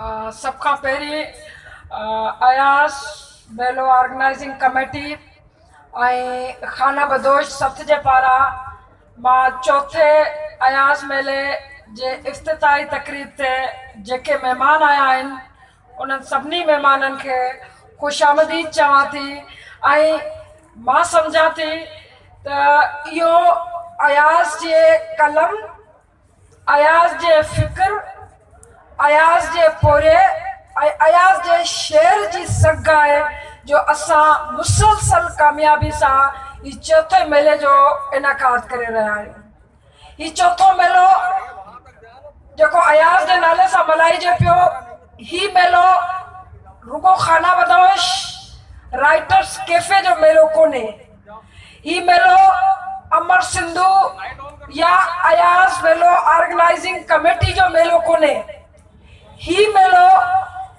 सब खां पहिरीं अयास मेलो ऑर्गेनाइज़िंग कमेटी ऐं खाना बदोश सथ जे पारां मां चौथे अयास मेले जे इफ़्तिताही तक़रीब ते जेके महिमान आया आहिनि उन्हनि सभिनी महिमाननि खे ख़ुशआमदीद चवां थी। ऐं मां सम्झां थी त इहो अयास जे कलम, अयास जे फ़िक्र, अयास जे पोरे ऐं अयास जे शेर जी सघ आहे जो असां मुसलसल कामयाबी सां ही चौथे मेले जो इनकाद करे रहिया आहियूं। ही चौथो मेलो जेको अयास जे नाले सां मल्हाइजे पियो, ही मेलो रुगो खाना बदोश राइटर्स कैफे जो मेलो कोन्हे। ही मेलो अमर सिंधु या अयास मेलो ऑर्गेनाइज़िंग कमेटी जो मेलो कोन्हे। ही मेलो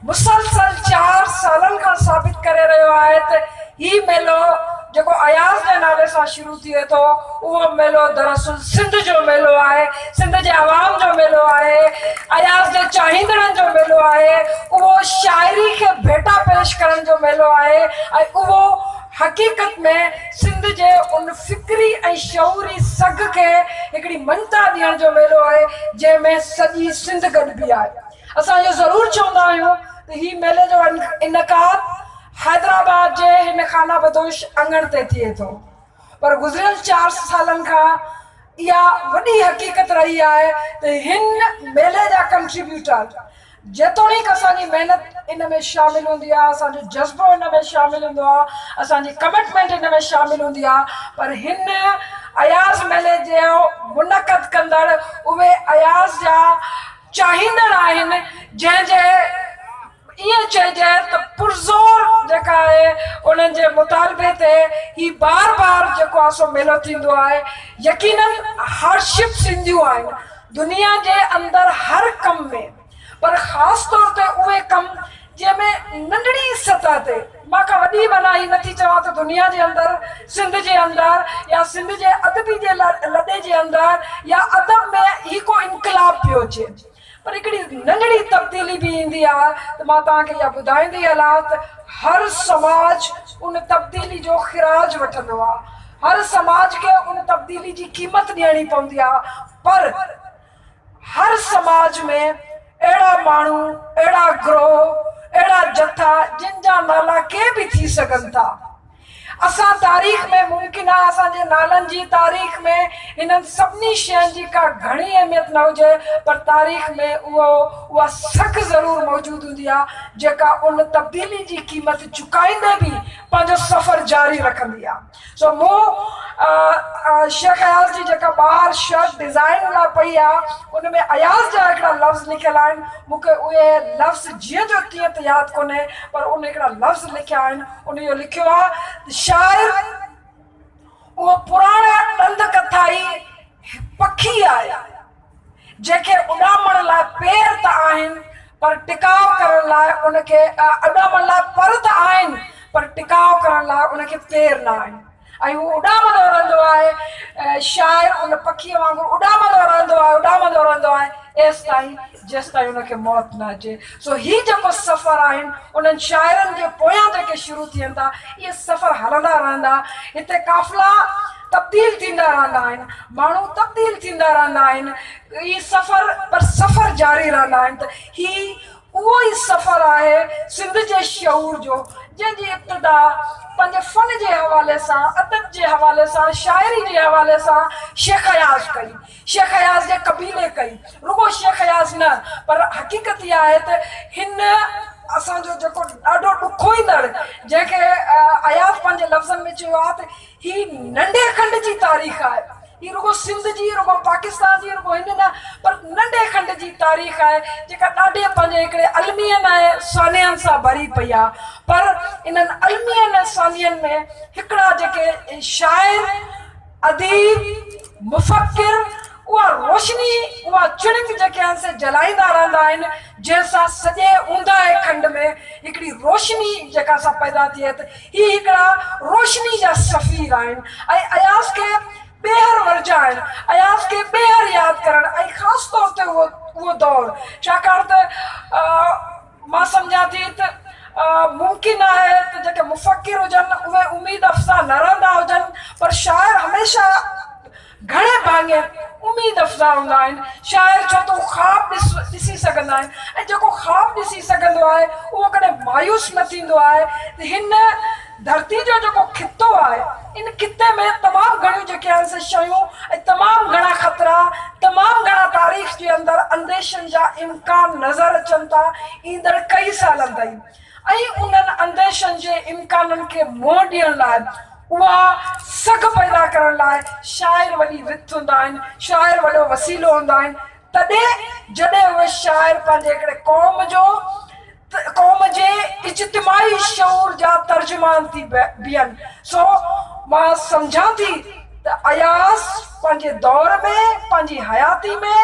मुसलसल 4 सालनि खां साबित करे रहियो आहे त ही मेलो जेको अयास जे नाले सां शुरू थिए थो, उहो मेलो दरअसल सिंध जो मेलो आहे, सिंध जे आवाम जो मेलो आहे, अयास जे चाहींदड़नि जो मेलो आहे, उहो शाइरी खे भेटा पेश करण जो मेलो आहे ऐं उहो हक़ीक़त में सिंध जे उन फ़िक्री ऐं शऊरी सघ खे हिकिड़ी मञता ॾियण जो मेलो आहे जंहिंमें सॼी सिंध गॾिबी आहे। असां इहो ज़रूरु चवंदा आहियूं त ही मेले जो इनकाद हैदराबाद जे हिन खाना बदोश अंगण ते थिए थो, पर गुज़िरियल 4 सालनि खां इहा वॾी हक़ीक़त रही आहे त हिन मेले जा कंट्रीब्यूटर जेतोणीकि असांजी महिनत इन में शामिल हूंदी आहे, असांजो जज़्बो इन में शामिल हूंदो आहे, असांजी कमिटमेंट इन में शामिल हूंदी आहे, पर हिन अयास मेले जो मुनक़द कंदड़ उहे अयास जा चाहींदड़ आहिनि जंहिंजे ईअं चइजे त पुरज़ोर जेका आहे उन्हनि जे मुतालबे ते ही बार बार जेको आहे सो मेलो थींदो आहे। यकीनन हार्डशिप्स ईंदियूं आहिनि दुनिया जे अंदरि हर कम में, पर ख़ासि तौर ते उहे कम जंहिंमें नंढड़ी सतह ते, मां का वॾी मनाही नथी चवां त दुनिया जे अंदरि, सिंध जे अंदरि या सिंध जे अदबी जे लॾे जे अंदरि या अदब में ही को इनकलाब पियो अचे, पर हिकिड़ी नंढड़ी तब्दीली बि ईंदी आहे त मां तव्हांखे इहा ॿुधाईंदी हलां त हर समाज उन तब्दीली जो ख़िराज वठंदो आहे, हर समाज खे उन तब्दीली जी क़ीमत ॾियणी पवंदी आहे, पर हर समाज में अहिड़ा माण्हू, अहिड़ा ग्रोह, अहिड़ा जथा जिन जा नाला के बि थी सघनि था। असां तारीख़ में मुमकिन आहे असांजे नालनि जी तारीख़ में हिननि सभिनी शयुनि जी का घणी अहमियत न हुजे, पर तारीख़ में उहा सख़ ज़रूरु मौजूदु हूंदी आहे जेका उन तब्दीली जी क़ीमत चुकाईंदे बि पंहिंजो सफ़र जारी रखंदी आहे। सो मूं शेख अयास जी जेका ॿाहिरि शर्ट डिज़ाइन लाइ पई आहे उन में अयास जा हिकिड़ा लफ़्ज़ लिखियल आहिनि। मूंखे उहे लफ़्ज़ जीअं जो तीअं त यादि कोन्हे, पर उन हिकिड़ा लफ़्ज़ लिखिया आहिनि। उन इहो लिखियो आहे, शाइर उहो पुराणे ॾंद कथाई पखी आहे जंहिंखे उॾामण लाइ पेर त आहिनि पर टिकाउ करण लाइ उनखे उॾामण लाइ पर त आहिनि पर टिकाउ करण लाइ उनखे पेर न आहिनि, ऐं हू उॾामंदो रहंदो आहे। शाइर उन पखीअ वांगुरु उॾामंदो रहंदो आहे एसि ताईं जेसि ताईं उनखे मौत न अचे। सो हीउ जेको सफ़र आहिनि उन्हनि शाइरनि जे पोयां जेके शुरू थियनि था, इहे सफ़र हलंदा रहंदा। हिते काफ़िला तब्दील थींदा रहंदा आहिनि, माण्हू तब्दील थींदा रहंदा आहिनि, हीउ सफ़र जारी रहंदा आहिनि। त हीउ उहो ई सफ़र आहे सिंध जे शऊर जो, जंहिंजी इब्तिदा पंहिंजे फ़न जे हवाले सां, अदब जे हवाले सां, शाइरी जे हवाले सां शेख अयास कई, शेख अयास जे कबीले कई। रुगो शेख अयास न, पर हक़ीक़त इहा आहे त हिन असांजो जेको ॾाढो ॾुखोईंदड़, जंहिंखे अयास पंहिंजे लफ़्ज़नि में चयो आहे त ही नंढे खंड जी तारीख़ आहे, ही रुगो सिंध जी, रुगो पाकिस्तान जी, रुगो हिन न, पर नंढे खंड जी तारीख़ आहे जेका ॾाढे पंहिंजे हिकिड़े अलमियन ऐं सानियनि सां भरी पई आहे। पर इन्हनि अलमियन ऐं सानियनि में हिकिड़ा जेके शाइर, अदीब, मुफ़क्किर, उहा रोशनी, उहा चिणिक जेके आहिनि से जलाईंदा रहंदा आहिनि, जंहिंसां सॼे ऊंदाहे खंड में हिकिड़ी रोशनी जेका सां पैदा थिए त ही हिकिड़ा रोशनी जा सफ़ीर आहिनि। ऐं अयास खे ॿेहर वरजाइण, अयास खे ॿेहर यादि करणु, ऐं ख़ासि तौर ते उहो दौरु, छाकाणि त मुमकिन आहे त जेके मुफ़क्किर हुजनि उहे उमेद अफ़ज़ा न रहंदा हुजनि, पर शाइर हमेशह घणे भाङे उमेद अफ़ज़ा हूंदा आहिनि। शाइर छो त ख़्वाब ॾिसी सघंदा आहिनि, ऐं जेको ख़्वाब ॾिसी सघंदो आहे उहो कॾहिं मायूस न थींदो आहे। त हिन धरती जो जेको खितो आहे, इन खिते में तमामु घणियूं जेके आहिनि से शयूं ऐं तमामु घणा ख़तरा, तमामु घणा तारीख़ जे अंदरि अंदेशनि जा इम्कान नज़र अचनि था ईंदड़ कई सालनि ताईं। ऐं उन्हनि अंदेशनि जे इम्काननि खे मुंहुं ॾियण लाइ, उहा सघ पैदा करण लाइ शाइर वॾी विथ हूंदा आहिनि, शाइर वॾो वसीलो हूंदा आहिनि। तॾहिं जॾहिं उहे शाइर पंहिंजे हिकिड़े क़ौम जे इज्तिमाई शऊर जा तर्जुमान थी बीहनि। सो मां सम्झां थी त अयाज़ पंहिंजे दौर में, पंहिंजी हयाती में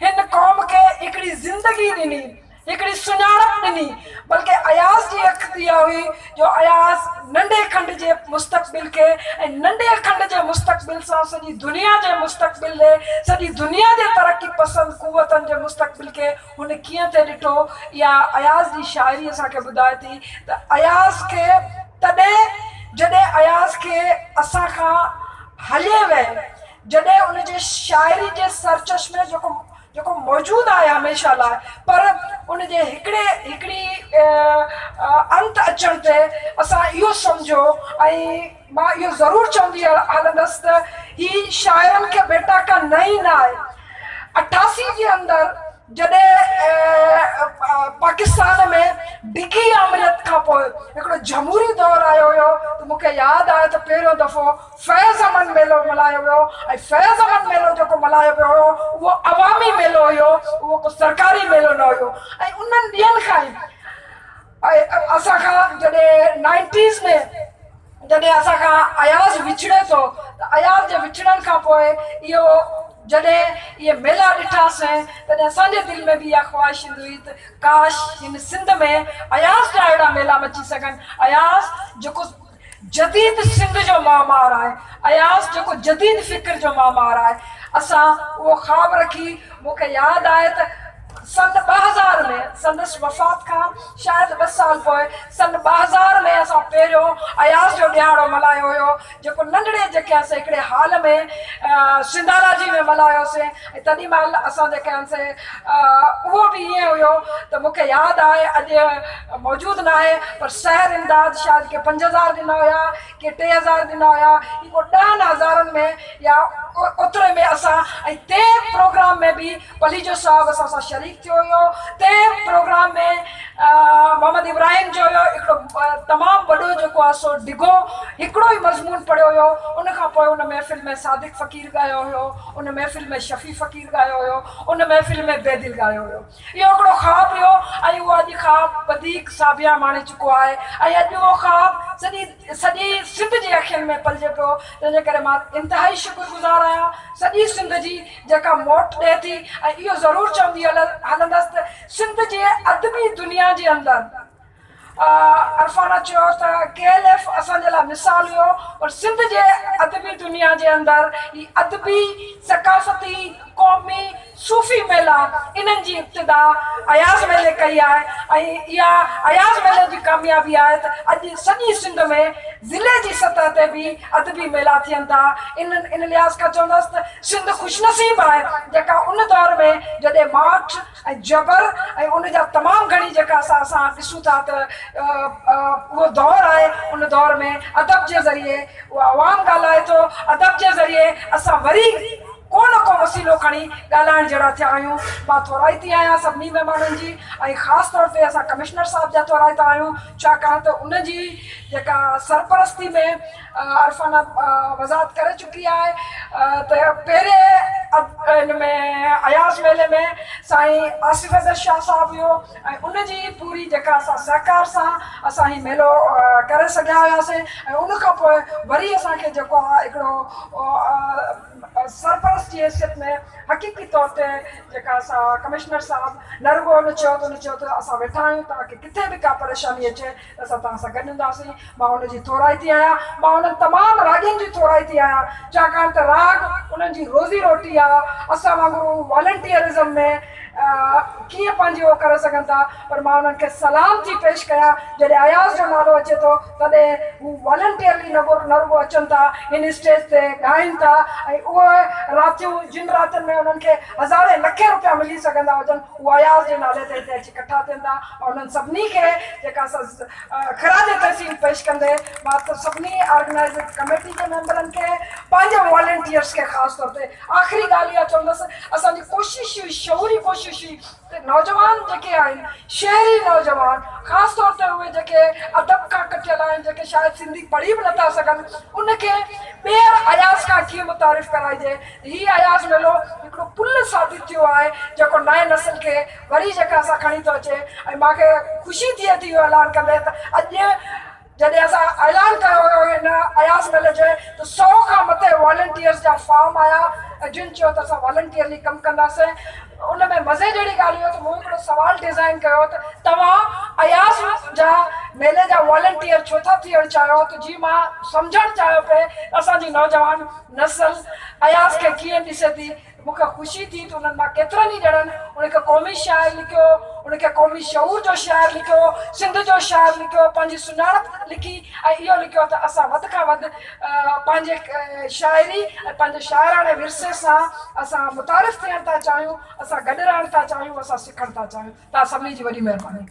हिन क़ौम खे हिकिड़ी ज़िंदगी ॾिनी, हिकिड़ी सुञाणप ॾिनी। बल्कि अयाज़ जी अखि इहा हुई जो अयाज़ नंढे खंड जे मुस्तक़बिल खे ऐं नंढे खंड जे मुस्तक़बिल सां सॼी दुनिया जे मुस्तक़बिल खे, सॼी दुनिया जे तरक़ी पसंदि क़ुवतनि जे मुस्तक़बिल खे हुन कीअं थिए ॾिठो। इहा अयाज़ जी शाइरी असांखे ॿुधाए थी त अयाज़ खे जॾहिं अयाज़ खे असां खां हले वियो, जॾहिं उनजे शाइरी जे सरचश्मे जेको मौजूदु आहे हमेशह लाइ, पर उनजे हिकिड़ी अंत अचण ते असां इहो सम्झो, ऐं मां इहो ज़रूरु चवंदी हलंदसि त ही शाइरनि खे बेटा का नई न आहे। 88 जे अंदरि जॾहिं पाकिस्तान में डिघी आमरियत खां पोइ हिकिड़ो जमहूरी दौर आयो हुयो, त मूंखे यादि आहे त पहिरियों दफ़ो फैज़ अमन मेलो मल्हायो वियो। ऐं फैज़ अमन मेलो जेको मल्हायो वियो हुयो उहो अवामी मेलो हुयो, उहो को सरकारी मेलो न हुयो। ऐं उन्हनि ॾींहंनि खां ई असां खां जॾहिं 90s में जॾहिं असां खां अयाज़ विछड़े थो, त अयाज़ जे विछड़ण खां पोइ इहो जॾहिं इहे मेला ॾिठासीं, तॾहिं असांजे दिलि में बि इहा ख़्वाहिश ईंदी हुई त काश हिन सिंध में अयाज़ जा अहिड़ा मेला मची सघनि। अयाज़ जेको जदीद सिंध जो मामार आहे, अयाज़ जेको जदीद फ़िक्र जो मामार आहे, असां उहो ख़्वाबु रखी। मूंखे यादि आहे त सन 2000 में, संदसि वफ़ात खां शायदि 2 साल पोइ, सन 2000 में असां पहिरियों अयाज़ जो ॾियारो मल्हायो हुयो, जेको नंढड़े जेके असां हिकिड़े हाल में सिंधारा जी में मल्हायोसीं। ऐं तॾहिं महिल असां जेके आहिनि उहो बि ईअं हुयो त मूंखे यादि आहे, अॼु मौजूदु न आहे, पर सहर इमदाद शायदि के 5000 ॾिना हुया, के 3000 ॾिना हुया, को 10,000 में या ओतिरे में असां। ऐं ते प्रोग्राम में बि पलीजो साहिबु असां सां शरीक थियो हुयो। ते प्रोग्राम में मोहम्मद इब्राहिम जो हुयो हिकिड़ो तमामु वॾो जेको आहे सो डिघो हिकिड़ो ई मज़मून पढ़ियो हुयो। उन खां पोइ उन महफ़िल में सादिक फ़क़ीर ॻायो हुयो, उन महफ़िल में शफ़ी फ़क़ीर ॻायो हुयो, उन महफ़िल में बेदिल ॻायो हुयो। इहो हिकिड़ो ख़्वाबु हुयो, ऐं उहो अॼु ख़्वाबु वधीक साबिया माणे चुको आहे। ऐं अॼु उहो ख़्वाबु सॼी सिंध जी अखियुनि में पलिजे पियो। तंहिंजे करे मां इंतिहाई शुक्रगुज़ार आहियां सॼी सिंध जी जेका मोट ॾिए थी। ऐं इहो ज़रूरु चवंदी हलंदसि त सिंध जे अदबी दुनिया जे अंदरि अरफाना चयो त KLF असांजे लाइ मिसाल हुयो, और सिंध जे अदबी दुनिया जे अंदरि ही अदबी सकाफ़ती क़ौमी सूफ़ी मेला इन्हनि जी इब्तिदा अयाज़ मेले कई आहे। ऐं इहा अयाज़ मेले जी कामयाबी आहे त अॼु सॼी सिंध में ज़िले जी सतह ते बि अदबी मेला थियनि था। इन लिहाज़ खां चवंदसि त सिंध ख़ुशनसीब आहे जेका उन दौर में जॾहिं माठ ऐं जबर ऐं उन जा तमामु घणी जेका असां ॾिसूं था त उहो दौर आहे। उन दौर में अदब जे ज़रिए उहो आवाम ॻाल्हाए थो, अदब जे ज़रिए असां वरी को न को वसीलो खणी ॻाल्हाइण जहिड़ा थिया आहियूं। मां थोराईती आहियां सभिनी महिमाननि जी, ऐं ख़ासि तौर ते असां कमिश्नर साहिब जा थोराईता आहियूं, छाकाणि त उनजी जेका सरपरस्ती में अरफाना वज़ाहत करे चुकी आहे त पहिरें इन में अयाज़ मेले में साईं आसिफ़ अहमद शाह साहिबु हुयो, ऐं उनजी पूरी जेका असां सहकार सां असां ही मेलो करे सघिया हुयासीं। ऐं उन खां पोइ वरी असांखे जेको आहे हिकिड़ो सरपरस्त जी हैसियत में हक़ीक़ी तौर ते जेका असां कमिश्नर साहब न रुगो उन चयो त असां वेठा आहियूं तव्हांखे किथे बि का परेशानी अचे त असां तव्हां सां गॾु हूंदासीं। मां हुनजी थोराइती आहियां, मां हुननि तमामु राॻियुनि जी थोराइती आहियां छाकाणि त राग उन्हनि जी रोज़ी रोटी आहे। असां वांगुरु वॉलंटियरिज़म में कीअं पंहिंजी उहो करे सघनि था, पर मां उन्हनि खे सलाम थी पेश कयां जॾहिं अयाज़ जो नालो अचे थो तॾहिं हू वॉलंटियरली न रुगो अचनि था, हिन स्टेज ते ॻाइनि था ऐं उहे रातियूं जिन रातियुनि में उन्हनि खे हज़ारे लखे रुपया मिली सघंदा हुजनि उहे अयाज़ जे नाले ते हिते अची इकठा थियनि था। ऐं उन्हनि सभिनी खे जेका असां ख़राज तहसील पेश कंदे मां त सभिनी ऑर्गेनाइज़िंग कमेटी जे मेंबरनि खे पंहिंजे वॉलंटियर्स खे ख़ासि तौर ते आख़िरी ॻाल्हि इहा चवंदसि, असांजी कोशिशि हुई, शौरी कोशिशि हुई त नौजवान जेके आहिनि, शहरी नौजवान ख़ासि तौर ते उहे जेके अदब खां कटियल आहिनि, जेके शायदि सिंधी पढ़ी बि नथा सघनि, उनखे ॿियर अयाज़ खां कीअं मुतारिफ़ कराइजे। हीअ अयाज़ मेलो हिकिड़ो पुल साबित थियो आहे जेको नए नस्ल खे वरी जेका असां खणी थो अचे। ऐं मूंखे ख़ुशी थिए थी इहो ऐलान कंदे त अॼु जॾहिं असां ऐलान कयो हुयो हिन अयाज़ मेले जे त 100 खां मथे वॉलंटियर्स जा फॉर्म आया ऐं जिन चयो त असां वॉलंटियरली कमु कंदासीं। उन में मज़े जहिड़ी ॻाल्हि हुई त मूं हिकिड़ो सुवालु डिज़ाइन कयो त तव्हां अयाज़ जा मेले जा वॉलंटियर छो था थियणु चाहियो, त जीअं मां सम्झणु चाहियो पिए असांजी नौजवान नस्ल अयाज़ खे कीअं ॾिसे थी। मूंखे ख़ुशी थी त उन्हनि मां केतिरनि ई ॼणनि उनखे क़ौमी शाइर लिखियो, उनखे क़ौमी शऊर जो शाइर लिखियो, सिंध जो शाइर लिखियो, पंहिंजी सुञाणप लिखी ऐं इहो लिखियो त असां वधि खां वधि पंहिंजे शाइरी ऐं पंहिंजे शाइराणे विरसे सां असां मुतारिफ़ थियणु था चाहियूं, असां गॾु रहणु था चाहियूं, असां सिखणु था चाहियूं। तव्हां सभिनी जी वॾी महिरबानी।